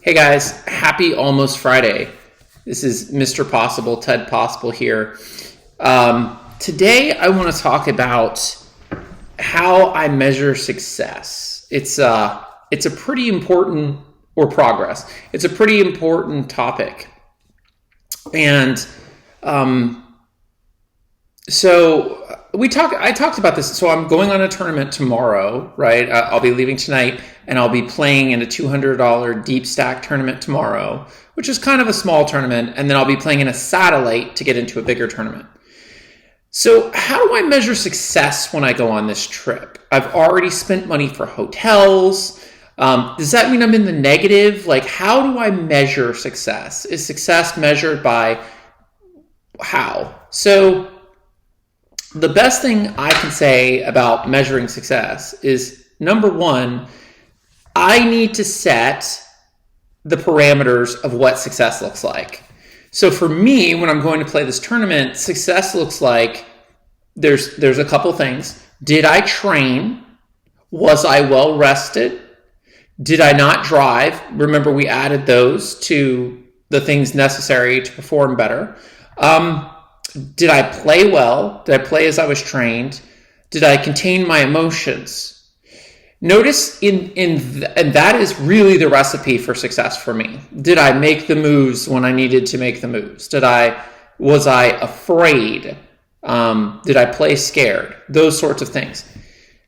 Hey guys, happy almost Friday. This is Mr. Possible, Ted Possible here. Today I want to talk about how I measure success. It's a pretty important, or progress. It's a pretty important topic. And I talked about this. So I'm going on a tournament tomorrow, right? I'll be leaving tonight and I'll be playing in a $200 deep stack tournament tomorrow, which is kind of a small tournament. And then I'll be playing in a satellite to get into a bigger tournament. So how do I measure success when I go on this trip? I've already spent money for hotels. Does that mean I'm in the negative? Like, how do I measure success? Is success measured by how? So the best thing I can say about measuring success is, number one, I need to set the parameters of what success looks like. So for me, when I'm going to play this tournament, success looks like there's a couple things. Did I train? Was I well rested? Did I not drive? Remember, we added those to the things necessary to perform better. Did I play well? Did I play as I was trained? Did I contain my emotions? Notice and that is really the recipe for success for me. Did I make the moves when I needed to make the moves? Was I afraid? Did I play scared? Those sorts of things.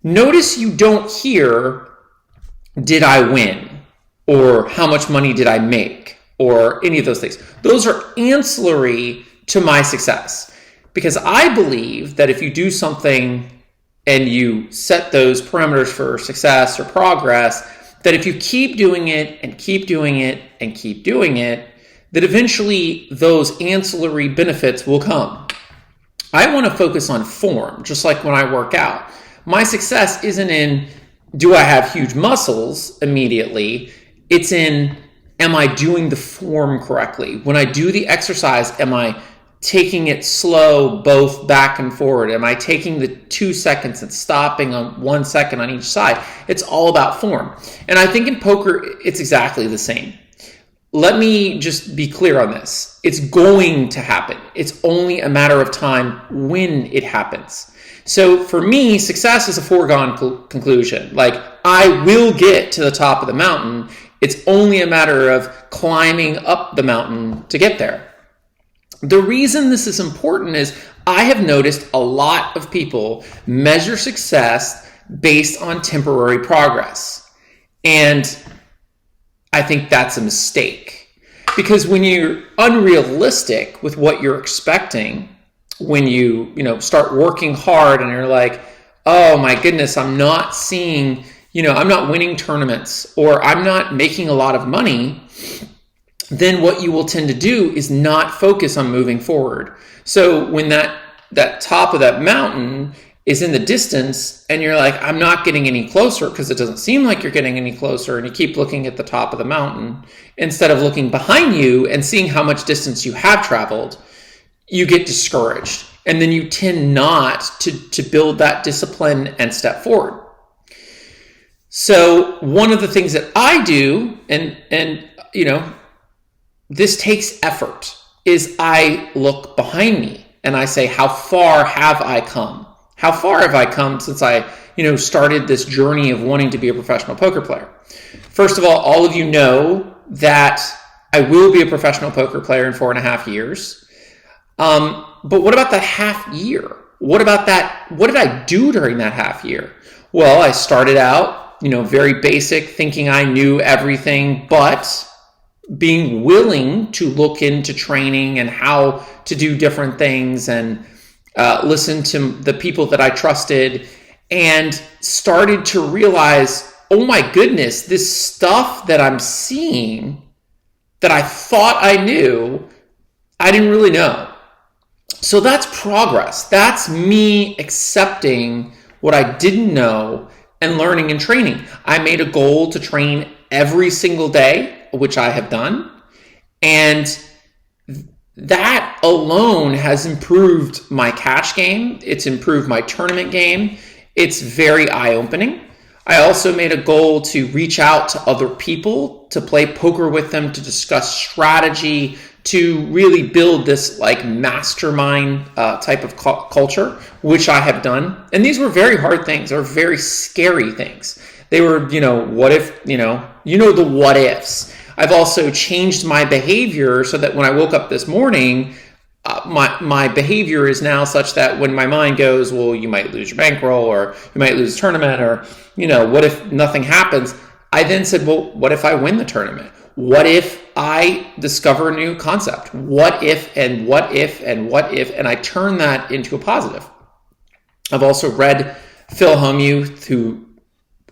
Notice you don't hear, did I win? Or how much money did I make? Or any of those things. Those are ancillary to my success, because I believe that if you do something and you set those parameters for success or progress, that if you keep doing it and keep doing it and keep doing it, that eventually those ancillary benefits will come. I want to focus on form, just like when I work out. My success isn't in, do I have huge muscles immediately? It's in, am I doing the form correctly? When I do the exercise, am I taking it slow, both back and forward? Am I taking the 2 seconds and stopping on 1 second on each side? It's all about form. And I think in poker, it's exactly the same. Let me just be clear on this. It's going to happen. It's only a matter of time when it happens. So for me, success is a foregone conclusion. Like, I will get to the top of the mountain. It's only a matter of climbing up the mountain to get there. The reason this is important is I have noticed a lot of people measure success based on temporary progress. And I think that's a mistake. Because when you're unrealistic with what you're expecting, when you start working hard and you're like, oh my goodness, I'm not seeing, I'm not winning tournaments, or I'm not making a lot of money, then what you will tend to do is not focus on moving forward. So when that top of that mountain is in the distance and you're like, I'm not getting any closer, because it doesn't seem like you're getting any closer, and you keep looking at the top of the mountain instead of looking behind you and seeing how much distance you have traveled, you get discouraged. And then you tend not to build that discipline and step forward. So one of the things that I do, and this takes effort, is I look behind me and I say, how far have I come? How far have I come since I, started this journey of wanting to be a professional poker player? First of all of you know that I will be a professional poker player in 4.5 years. But what about that half year? What about that? What did I do during that half year? Well, I started out, very basic, thinking I knew everything, but being willing to look into training and how to do different things, and listen to the people that I trusted, and started to realize, oh my goodness, this stuff that I'm seeing that I thought I knew, I didn't really know. So that's progress. That's me accepting what I didn't know and learning and training. I made a goal to train every single day, which I have done. And that alone has improved my cash game. It's improved my tournament game. It's very eye-opening. I also made a goal to reach out to other people people to play poker with them, to discuss strategy, to really build this like mastermind type of culture, which I have done. And these were very hard things. They were very scary things. They were, what if, the what ifs. I've also changed my behavior so that when I woke up this morning, my behavior is now such that when my mind goes, well, you might lose your bankroll, or you might lose a tournament, or, what if nothing happens? I then said, well, what if I win the tournament? What if I discover a new concept? What if, and what if, and what if, and I turn that into a positive. I've also read Phil Hellmuth, who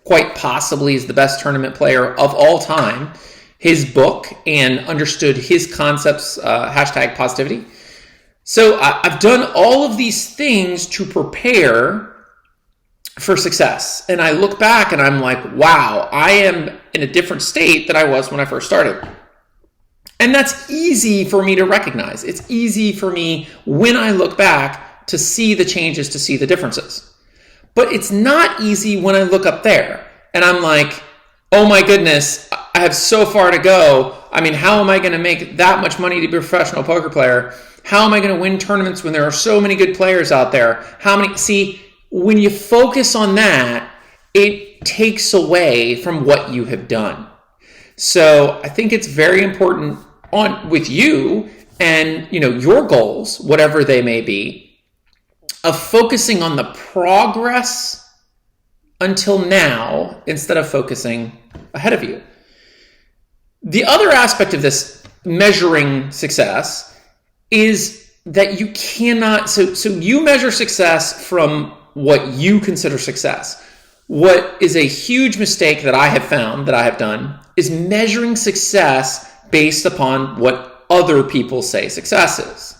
quite possibly is the best tournament player of all time, his book, and understood his concepts, hashtag positivity. So I've done all of these things to prepare for success. And I look back and I'm like, wow, I am in a different state than I was when I first started. And that's easy for me to recognize. It's easy for me when I look back to see the changes, to see the differences. But it's not easy when I look up there and I'm like, oh my goodness, I have so far to go. I mean, how am I going to make that much money to be a professional poker player? How am I going to win tournaments when there are so many good players out there? See, when you focus on that, it takes away from what you have done. So I think it's very important with you and, your goals, whatever they may be, of focusing on the progress until now instead of focusing ahead of you. The other aspect of this measuring success is that you cannot, so you measure success from what you consider success. What is a huge mistake that I have found, that I have done, is measuring success based upon what other people say success is.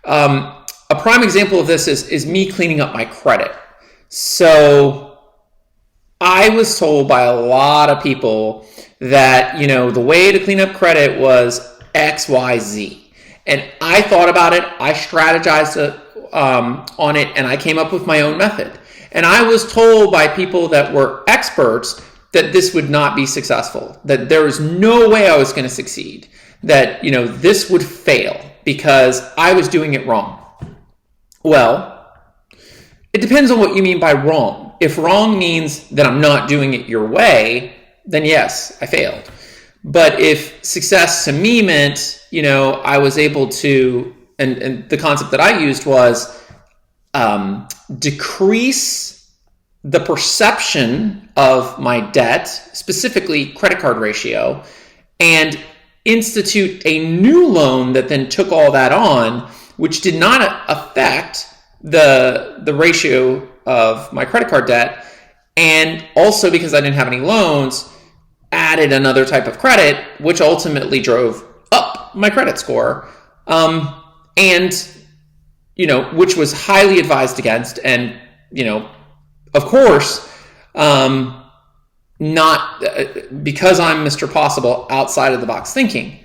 A prime example of this is me cleaning up my credit. So I was told by a lot of people that, the way to clean up credit was X, Y, Z. And I thought about it, I strategized on it, and I came up with my own method. And I was told by people that were experts that this would not be successful, that there was no way I was going to succeed, that, this would fail because I was doing it wrong. Well, it depends on what you mean by wrong. If wrong means that I'm not doing it your way, then yes, I failed. But if success to me meant, I was able to, and the concept that I used was decrease the perception of my debt, specifically credit card ratio, and institute a new loan that then took all that on, which did not affect the ratio of my credit card debt. And also because I didn't have any loans, added another type of credit, which ultimately drove up my credit score, and which was highly advised against, and of course, not because I'm Mr. Possible, outside of the box thinking.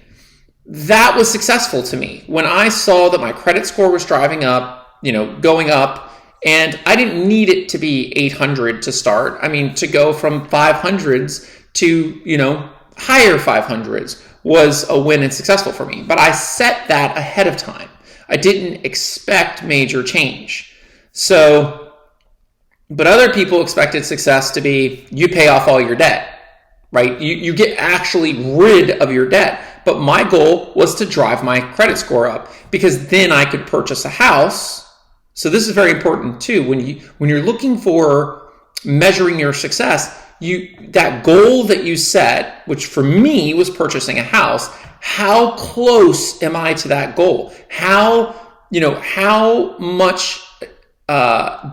That was successful to me when I saw that my credit score was going up, and I didn't need it to be 800 to start. I mean, to go from 500s to, higher 500s was a win and successful for me. But I set that ahead of time. I didn't expect major change. So, but other people expected success to be, you pay off all your debt, right? You get actually rid of your debt. But my goal was to drive my credit score up, because then I could purchase a house. So this is very important too. When you're looking for measuring your success, that goal that you set, which for me was purchasing a house, how close am I to that goal? How much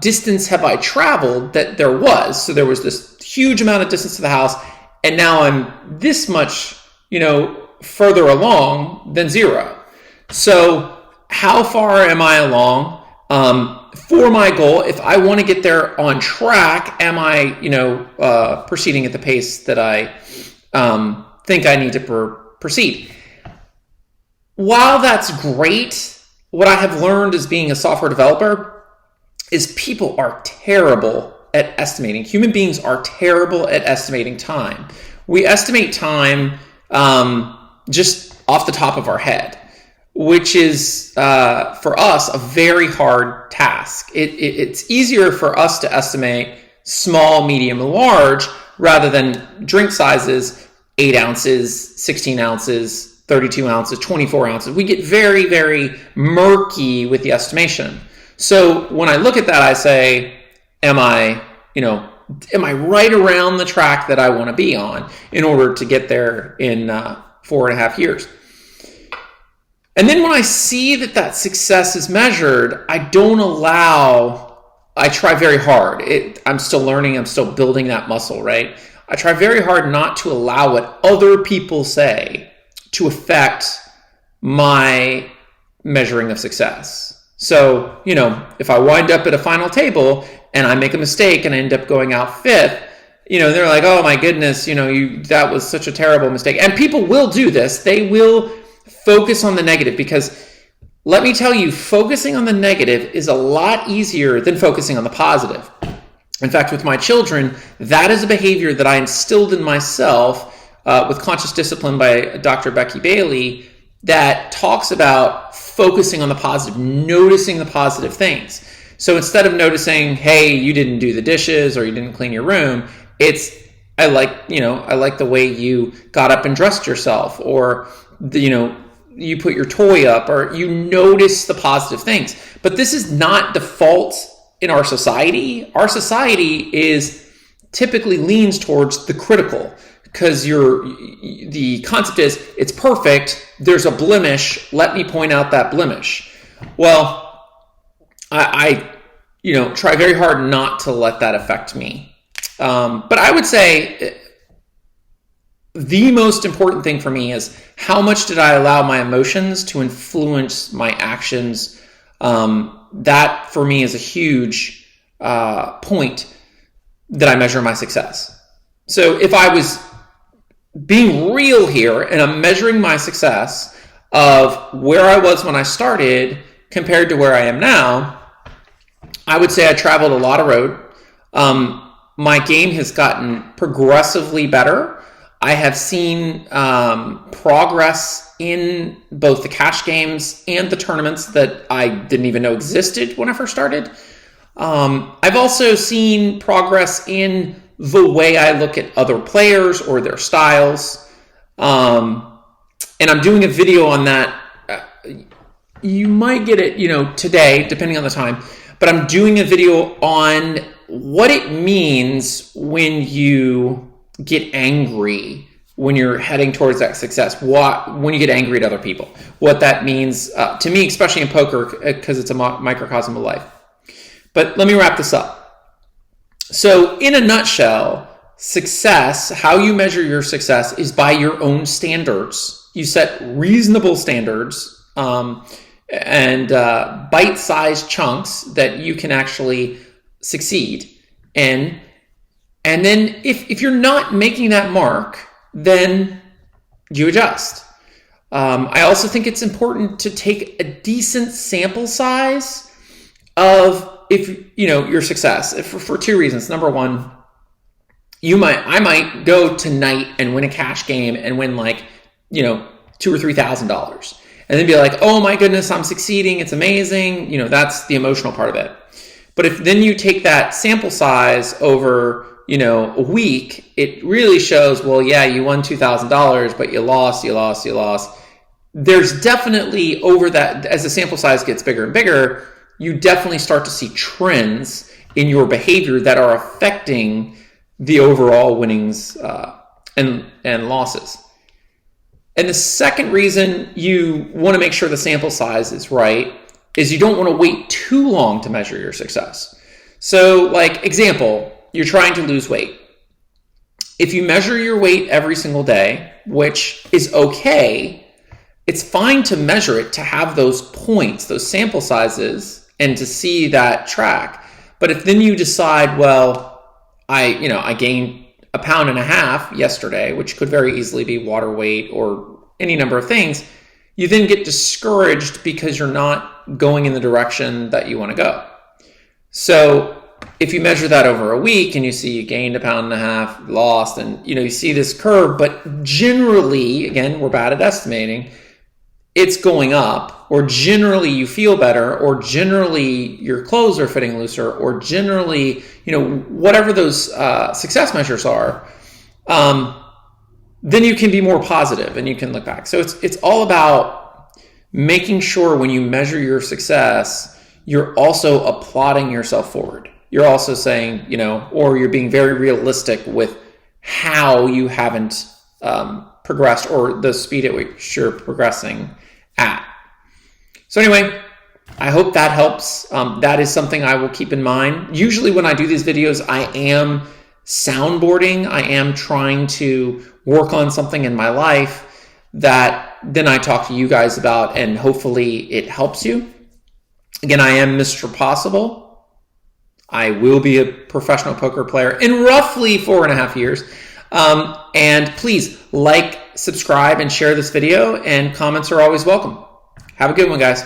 distance have I traveled that there was? So there was this huge amount of distance to the house, and now I'm this much, further along than zero. So how far am I along? For my goal, if I want to get there on track, am I, proceeding at the pace that I think I need to proceed? While that's great, what I have learned as being a software developer is people are terrible at estimating. Human beings are terrible at estimating time. We estimate time just off the top of our head, which is, for us, a very hard task. It's easier for us to estimate small, medium, and large rather than drink sizes, 8 ounces, 16 ounces, 32 ounces, 24 ounces. We get very, very murky with the estimation. So when I look at that, I say, am I right around the track that I want to be on in order to get there in 4.5 years? And then when I see that success is measured, I try very hard. I'm still learning, I'm still building that muscle, right? I try very hard not to allow what other people say to affect my measuring of success. So, if I wind up at a final table and I make a mistake and I end up going out 5th, they're like, oh my goodness, that was such a terrible mistake. And people will do this. They will focus on the negative, because let me tell you, focusing on the negative is a lot easier than focusing on the positive. In fact, with my children, that is a behavior that I instilled in myself with Conscious Discipline by Dr. Becky Bailey, that talks about focusing on the positive, noticing the positive things. So instead of noticing, hey, you didn't do the dishes or you didn't clean your room, I like the way you got up and dressed yourself, or you put your toy up, or you notice the positive things. But this is not default in our society. Our society typically leans towards the critical, because the concept is, it's perfect, there's a blemish, let me point out that blemish. Well, I try very hard not to let that affect me. But I would say the most important thing for me is, how much did I allow my emotions to influence my actions? That for me is a huge point that I measure my success. So if I was being real here and I'm measuring my success of where I was when I started compared to where I am now, I would say I traveled a lot of road. My game has gotten progressively better. I have seen progress in both the cash games and the tournaments that I didn't even know existed when I first started. I've also seen progress in the way I look at other players or their styles. And I'm doing a video on that. You might get it, today, depending on the time. But I'm doing a video on what it means when you get angry when you're heading towards that success. When you get angry at other people, what that means to me, especially in poker, because it's a microcosm of life. But let me wrap this up. So in a nutshell, success, how you measure your success, is by your own standards. You set reasonable standards and bite-sized chunks that you can actually succeed in. And then if you're not making that mark, then you adjust. I also think it's important to take a decent sample size of your success for 2 reasons. Number one, I might go tonight and win a cash game and win $2,000 or $3,000, and then be like, oh my goodness, I'm succeeding, it's amazing. That's the emotional part of it. But if then you take that sample size over a week, it really shows, well, yeah, you won $2,000, but you lost. There's definitely, over that, as the sample size gets bigger and bigger, you definitely start to see trends in your behavior that are affecting the overall winnings and losses. And the second reason you want to make sure the sample size is right is you don't want to wait too long to measure your success. So, example, you're trying to lose weight. If you measure your weight every single day, which is okay, it's fine to measure it, to have those points, those sample sizes, and to see that track. But if then you decide, well, I gained 1.5 pounds yesterday, which could very easily be water weight or any number of things, you then get discouraged because you're not going in the direction that you want to go. So if you measure that over a week and you see you gained 1.5 pounds, lost, and you see this curve, but generally, again, we're bad at estimating, it's going up, or generally you feel better, or generally your clothes are fitting looser, or generally, whatever those success measures are, then you can be more positive and you can look back. So it's all about making sure when you measure your success, you're also applauding yourself forward. You're also saying, or you're being very realistic with how you haven't progressed or the speed at which you're progressing at. So anyway, I hope that helps. That is something I will keep in mind. Usually when I do these videos, I am soundboarding. I am trying to work on something in my life that then I talk to you guys about, and hopefully it helps you. Again, I am Mr. Possible. I will be a professional poker player in roughly 4.5 years. And please like, subscribe, and share this video, and comments are always welcome. Have a good one, guys.